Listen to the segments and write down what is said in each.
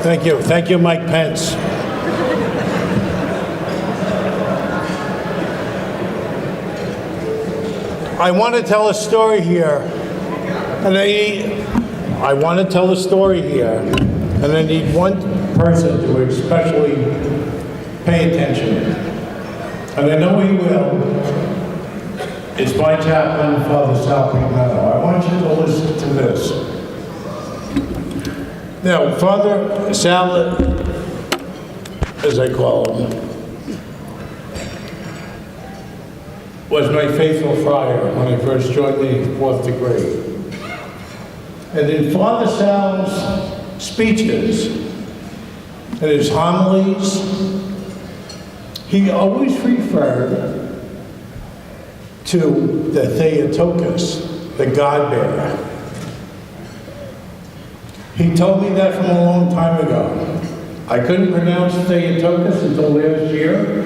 Thank you. Thank you, Mike Pence. I want to tell a story here, and I want to tell a story here, and I need one person to especially pay attention. And I know he will. It's my chaplain, Father Sal Pignatto. I want you to listen to this. Now, Father Sal, as I call him, was my faithful friar when I first joined the 4th degree. And in Father Sal's speeches and his homilies, he always referred to the Theotokos, the God-bearer. He told me that from a long time ago. I couldn't pronounce Theotokos until last year,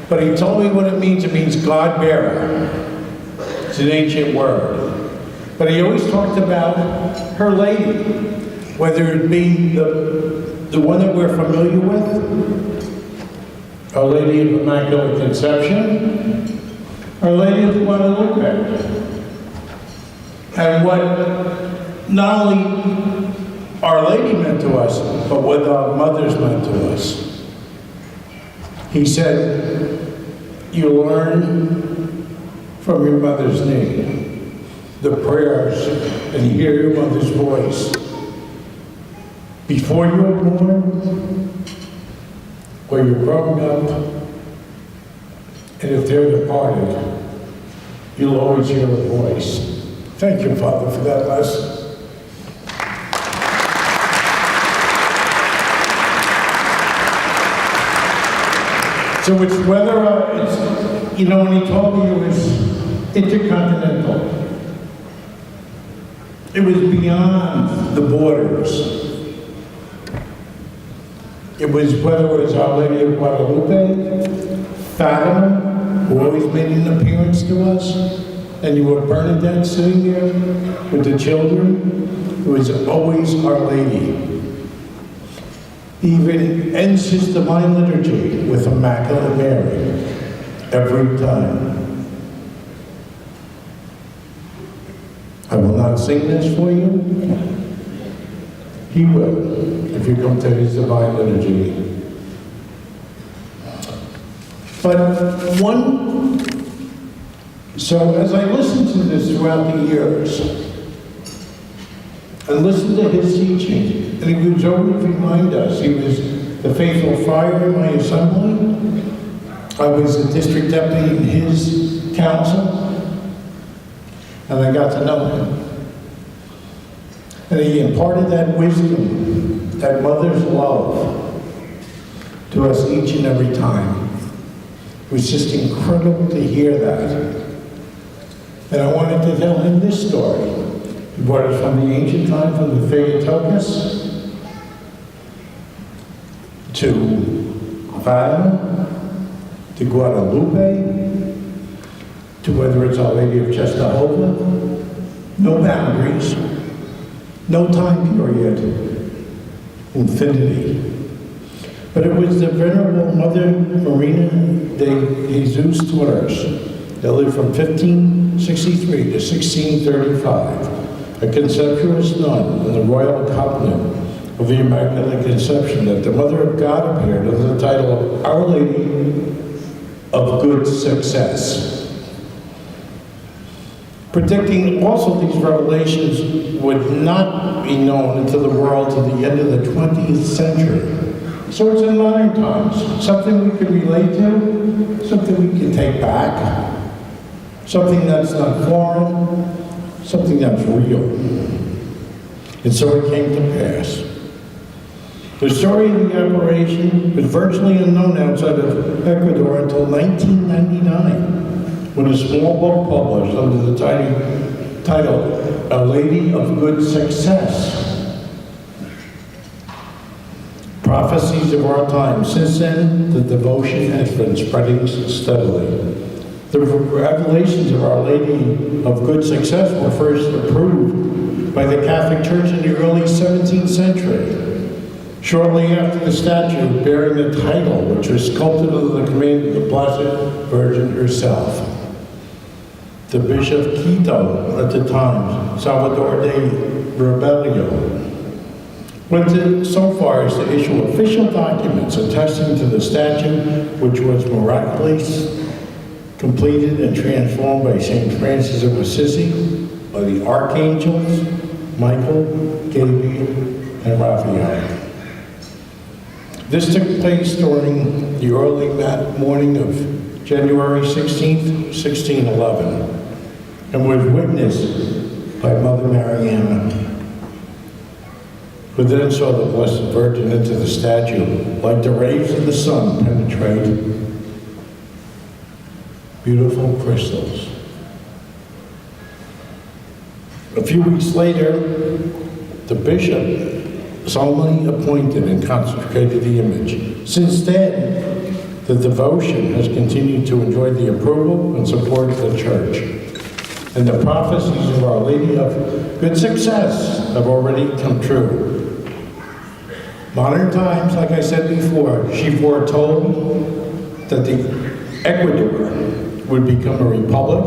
but he told me what it means. It means God-bearer. It's an ancient word. But he always talked about Her Lady, whether it be the one that we're familiar with, Our Lady of Immaculate Conception, Our Lady of Guadalupe. And what not only Our Lady meant to us, but what our mothers meant to us. He said, you learn from your mother's knee the prayers and hear your mother's voice before you were born, or you're growing up, and if they're departed, you'll always hear a voice. Thank you, Father, for that lesson. So it's whether it's, you know, when he told me it was intercontinental. It was beyond the borders. It was whether it was Our Lady of Guadalupe, Fatima, who always made an appearance to us, and you were Bernadette sitting there with the children. It was always Our Lady. He even ends his Divine Liturgy with Immaculate Mary every time. I will not sing this for you. He will, if you come to his Divine Liturgy. So as I listened to this throughout the years, and listened to his teaching, and he would always remind us, he was the faithful friar in my assembly. I was a district deputy in his council, and I got to know him. And he imparted that wisdom, that mother's love, to us each and every time. It was just incredible to hear that. And I wanted to tell him this story. He brought us from the ancient time, from the Theotokos, to Fatima, to Guadalupe, to whether it's Our Lady of Czestochowa. No boundaries, no time period, infinity. But it was the Venerable Mother Marina de Jesus Torres that lived from 1563 to 1635. A conceptuous nun in the royal covenant of the Immaculate Conception, that the Mother of God appeared under the title of Our Lady of Good Success. Predicting also these revelations would not be known until the world to the end of the 20th century. So it's in modern times, something we can relate to, something we can take back, something that's not foreign, something that's real. And so it came to pass. The story of the apparition was virtually unknown outside of Ecuador until 1999, when a small book published under the title, A Lady of Good Success. Prophecies of our time. Since then, the devotion has been spreading steadily. The revelations of Our Lady of Good Success were first approved by the Catholic Church in the early 17th century. Shortly after the statue bearing the title, which was sculpted under the command of the Blessed Virgin herself. The Bishop of Quito at the time, Salvador de Rebello, went so far as to issue official documents attesting to the statue, which was miraculously completed and transformed by St. Francis of Assisi, by the archangels Michael, Gabriel, and Raphael. This took place during the early morning of January 16th, 1611, and was witnessed by Mother Mariana, who then saw the Blessed Virgin into the statue, like the rays of the sun penetrate beautiful crystals. A few weeks later, the bishop solemnly appointed and consecrated the image. Since then, the devotion has continued to enjoy the approval and support of the Church. And the prophecies of Our Lady of Good Success have already come true. Modern times, like I said before, she foretold that the Ecuador would become a republic,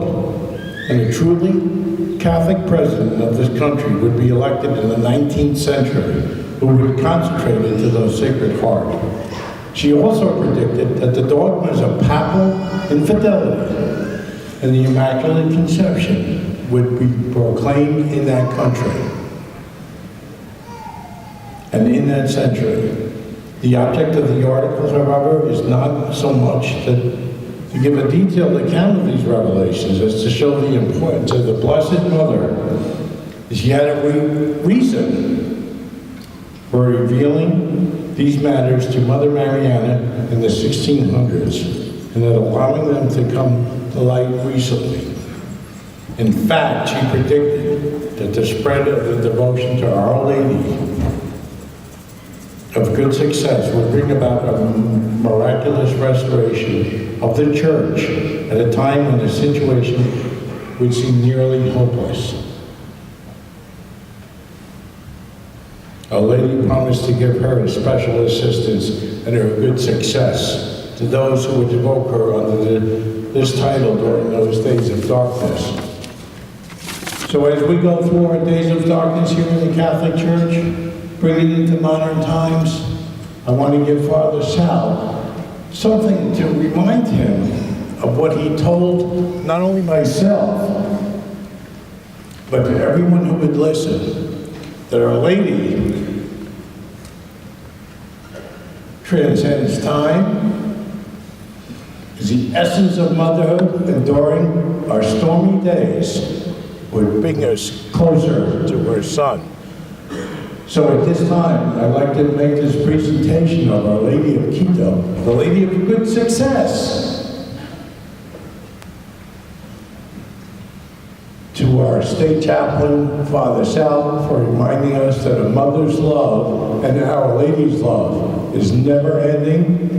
and a truly Catholic president of this country would be elected in the 19th century, who would consecrate it to those Sacred Heart. She also predicted that the dogmas of papal infidelity and the Immaculate Conception would be proclaimed in that country and in that century. The object of the articles, however, is not so much to give a detailed account of these revelations as to show the importance of the Blessed Mother. She had a reason for revealing these matters to Mother Mariana in the 1600s and then allowing them to come to light recently. In fact, she predicted that the spread of the devotion to Our Lady of Good Success would bring about a miraculous restoration of the Church at a time when the situation would seem nearly hopeless. Our Lady promised to give her special assistance and her good success to those who would invoke her under this title during those days of darkness. So as we go through our days of darkness here in the Catholic Church, bringing it into modern times, I want to give Father Sal something to remind him of what he told not only myself, but to everyone who would listen, that Our Lady transcends time, is the essence of motherhood, and during our stormy days would bring us closer to her Son. So at this time, I'd like to make this presentation of Our Lady of Quito, the Lady of Good Success, to our state chaplain, Father Sal, for reminding us that a mother's love and Our Lady's love is never ending,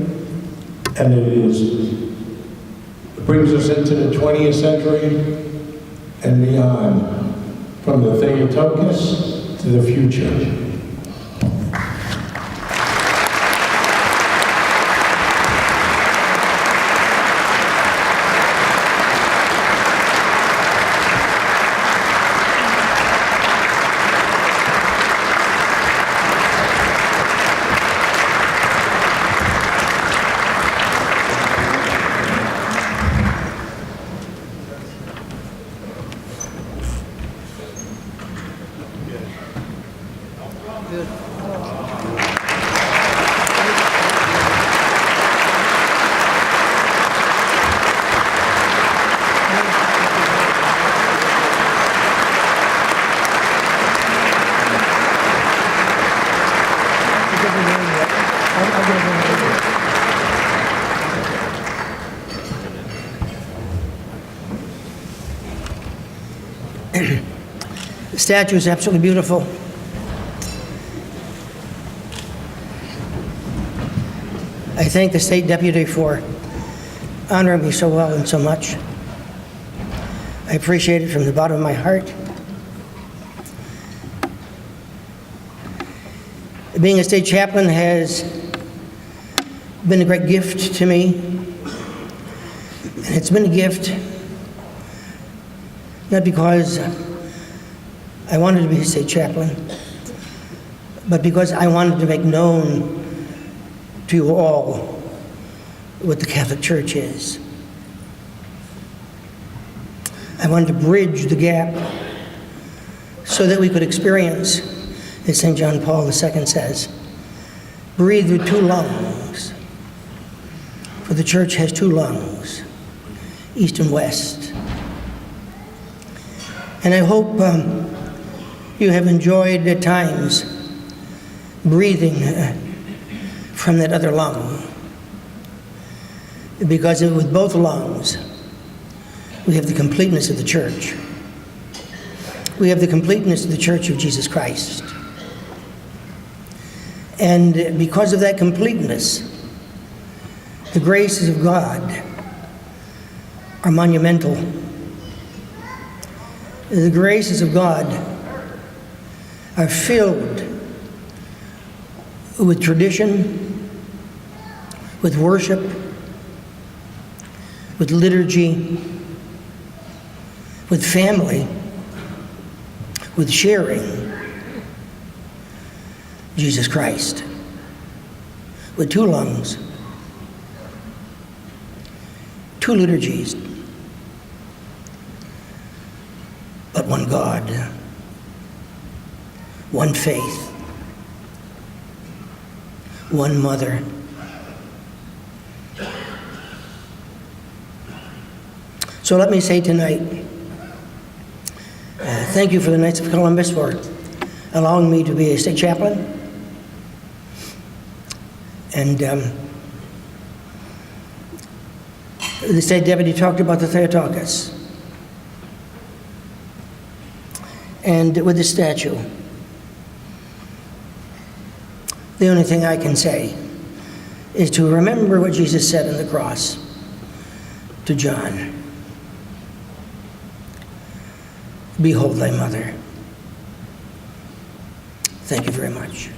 and it brings us into the 20th century and beyond, from the Theotokos to the future. The statue is absolutely beautiful. I thank the State Deputy for honoring me so well and so much. I appreciate it from the bottom of my heart. Being a state chaplain has been a great gift to me. And it's been a gift not because I wanted to be a state chaplain, but because I wanted to make known to you all what the Catholic Church is. I wanted to bridge the gap so that we could experience, as St. John Paul II says, breathe with two lungs. For the Church has two lungs, east and west. And I hope you have enjoyed at times breathing from that other lung. Because with both lungs, we have the completeness of the Church. We have the completeness of the Church of Jesus Christ. And because of that completeness, the graces of God are monumental. The graces of God are filled with tradition, with worship, with liturgy, with family, with sharing Jesus Christ, with two lungs, two liturgies, but one God, one faith, one mother. So let me say tonight, thank you for the Knights of Columbus for allowing me to be a state chaplain. And the state deputy talked about the Theotokos. And with the statue, the only thing I can say is to remember what Jesus said on the cross to John. Behold thy mother. Thank you very much.